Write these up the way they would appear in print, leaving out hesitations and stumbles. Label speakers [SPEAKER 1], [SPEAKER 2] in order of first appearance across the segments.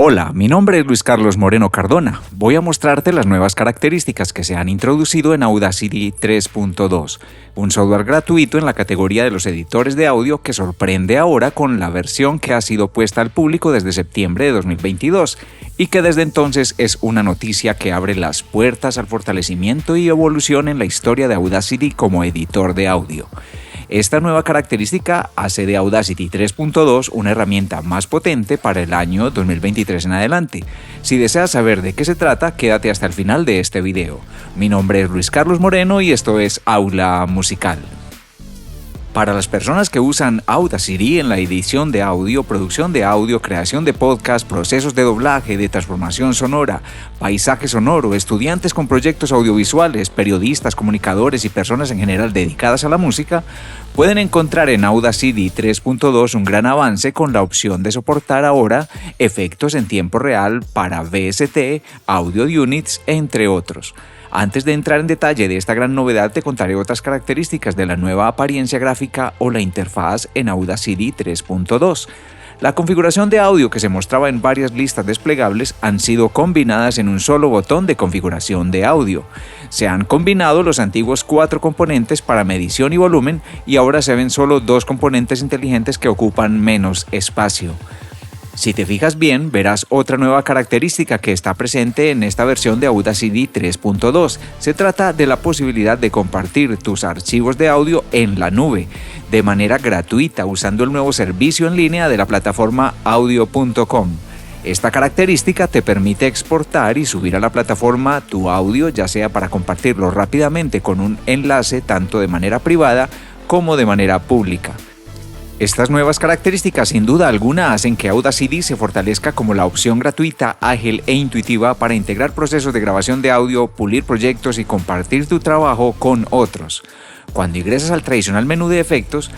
[SPEAKER 1] Hola, mi nombre es Luis Carlos Moreno Cardona. Voy a mostrarte las nuevas características que se han introducido en Audacity 3.2, un software gratuito en la categoría de los editores de audio que sorprende ahora con la versión que ha sido puesta al público desde septiembre de 2022 y que desde entonces es una noticia que abre las puertas al fortalecimiento y evolución en la historia de Audacity como editor de audio. Esta nueva característica hace de Audacity 3.2 una herramienta más potente para el año 2023 en adelante. Si deseas saber de qué se trata, quédate hasta el final de este video. Mi nombre es Luis Carlos Moreno y esto es Aula Musical. Para las personas que usan Audacity en la edición de audio, producción de audio, creación de podcast, procesos de doblaje, de transformación sonora, paisaje sonoro, estudiantes con proyectos audiovisuales, periodistas, comunicadores y personas en general dedicadas a la música, pueden encontrar en Audacity 3.2 un gran avance con la opción de soportar ahora efectos en tiempo real para VST, Audio Units, entre otros. Antes de entrar en detalle de esta gran novedad, te contaré otras características de la nueva apariencia gráfica o la interfaz en Audacity 3.2. La configuración de audio que se mostraba en varias listas desplegables han sido combinadas en un solo botón de configuración de audio. Se han combinado los antiguos 4 componentes para medición y volumen y ahora se ven solo 2 componentes inteligentes que ocupan menos espacio. Si te fijas bien, verás otra nueva característica que está presente en esta versión de Audacity 3.2. Se trata de la posibilidad de compartir tus archivos de audio en la nube, de manera gratuita, usando el nuevo servicio en línea de la plataforma audio.com. Esta característica te permite exportar y subir a la plataforma tu audio, ya sea para compartirlo rápidamente con un enlace tanto de manera privada como de manera pública. Estas nuevas características sin duda alguna hacen que Audacity se fortalezca como la opción gratuita, ágil e intuitiva para integrar procesos de grabación de audio, pulir proyectos y compartir tu trabajo con otros. Cuando ingresas al tradicional menú de efectos,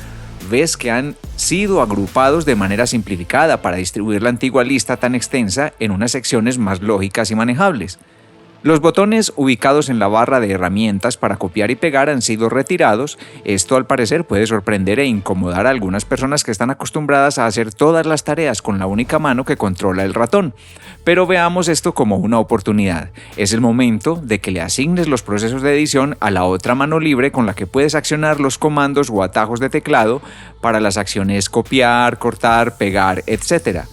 [SPEAKER 1] ves que han sido agrupados de manera simplificada para distribuir la antigua lista tan extensa en unas secciones más lógicas y manejables. Los botones ubicados en la barra de herramientas para copiar y pegar han sido retirados. Esto al parecer puede sorprender e incomodar a algunas personas que están acostumbradas a hacer todas las tareas con la única mano que controla el ratón. Pero veamos esto como una oportunidad. Es el momento de que le asignes los procesos de edición a la otra mano libre con la que puedes accionar los comandos o atajos de teclado para las acciones copiar, cortar, pegar, etc.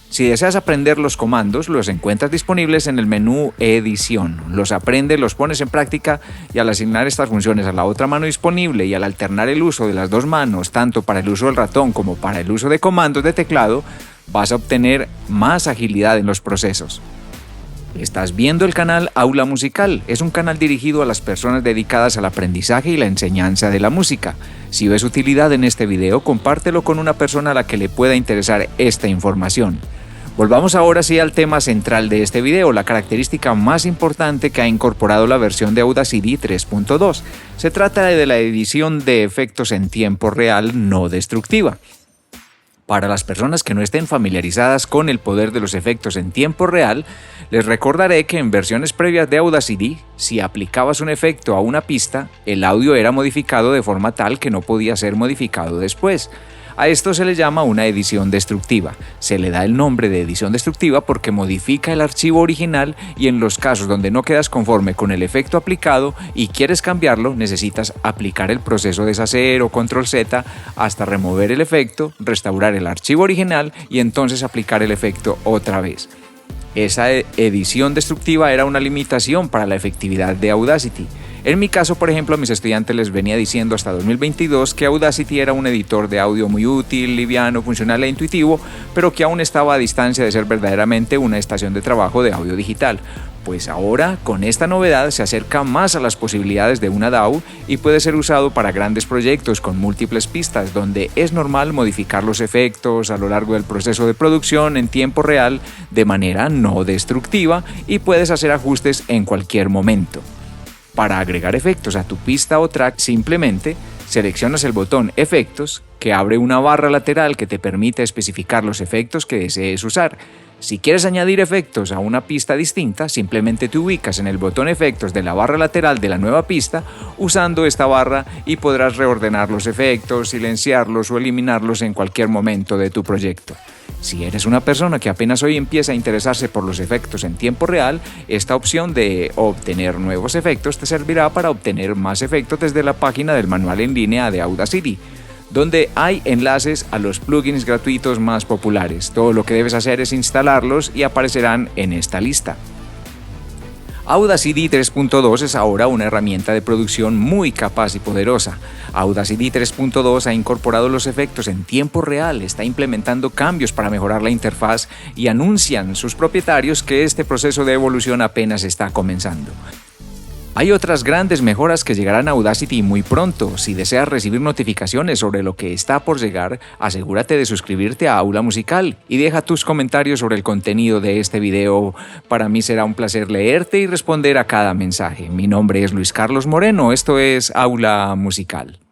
[SPEAKER 1] Si deseas aprender los comandos, los encuentras disponibles en el menú Edición. Los aprendes, los pones en práctica y al asignar estas funciones a la otra mano disponible y al alternar el uso de las dos manos, tanto para el uso del ratón como para el uso de comandos de teclado, vas a obtener más agilidad en los procesos. Estás viendo el canal Aula Musical. Es un canal dirigido a las personas dedicadas al aprendizaje y la enseñanza de la música. Si ves utilidad en este video, compártelo con una persona a la que le pueda interesar esta información. Volvamos ahora sí al tema central de este video, la característica más importante que ha incorporado la versión de Audacity 3.2. Se trata de la edición de efectos en tiempo real no destructiva. Para las personas que no estén familiarizadas con el poder de los efectos en tiempo real, les recordaré que en versiones previas de Audacity, si aplicabas un efecto a una pista, el audio era modificado de forma tal que no podía ser modificado después. A esto se le llama una edición destructiva. Se le da el nombre de edición destructiva porque modifica el archivo original y en los casos donde no quedas conforme con el efecto aplicado y quieres cambiarlo, necesitas aplicar el proceso deshacer o control Z hasta remover el efecto, restaurar el archivo original y entonces aplicar el efecto otra vez. Esa edición destructiva era una limitación para la efectividad de Audacity. En mi caso, por ejemplo, a mis estudiantes les venía diciendo hasta 2022 que Audacity era un editor de audio muy útil, liviano, funcional e intuitivo, pero que aún estaba a distancia de ser verdaderamente una estación de trabajo de audio digital. Pues ahora, con esta novedad, se acerca más a las posibilidades de una DAW y puede ser usado para grandes proyectos con múltiples pistas, donde es normal modificar los efectos a lo largo del proceso de producción en tiempo real de manera no destructiva y puedes hacer ajustes en cualquier momento. Para agregar efectos a tu pista o track, simplemente seleccionas el botón Efectos, que abre una barra lateral que te permite especificar los efectos que desees usar. Si quieres añadir efectos a una pista distinta, simplemente te ubicas en el botón Efectos de la barra lateral de la nueva pista usando esta barra y podrás reordenar los efectos, silenciarlos o eliminarlos en cualquier momento de tu proyecto. Si eres una persona que apenas hoy empieza a interesarse por los efectos en tiempo real, esta opción de obtener nuevos efectos te servirá para obtener más efectos desde la página del manual en línea de Audacity, donde hay enlaces a los plugins gratuitos más populares. Todo lo que debes hacer es instalarlos y aparecerán en esta lista. Audacity 3.2 es ahora una herramienta de producción muy capaz y poderosa. Audacity 3.2 ha incorporado los efectos en tiempo real, está implementando cambios para mejorar la interfaz y anuncian sus propietarios que este proceso de evolución apenas está comenzando. Hay otras grandes mejoras que llegarán a Audacity muy pronto. Si deseas recibir notificaciones sobre lo que está por llegar, asegúrate de suscribirte a Aula Musical y deja tus comentarios sobre el contenido de este video. Para mí será un placer leerte y responder a cada mensaje. Mi nombre es Luis Carlos Moreno, esto es Aula Musical.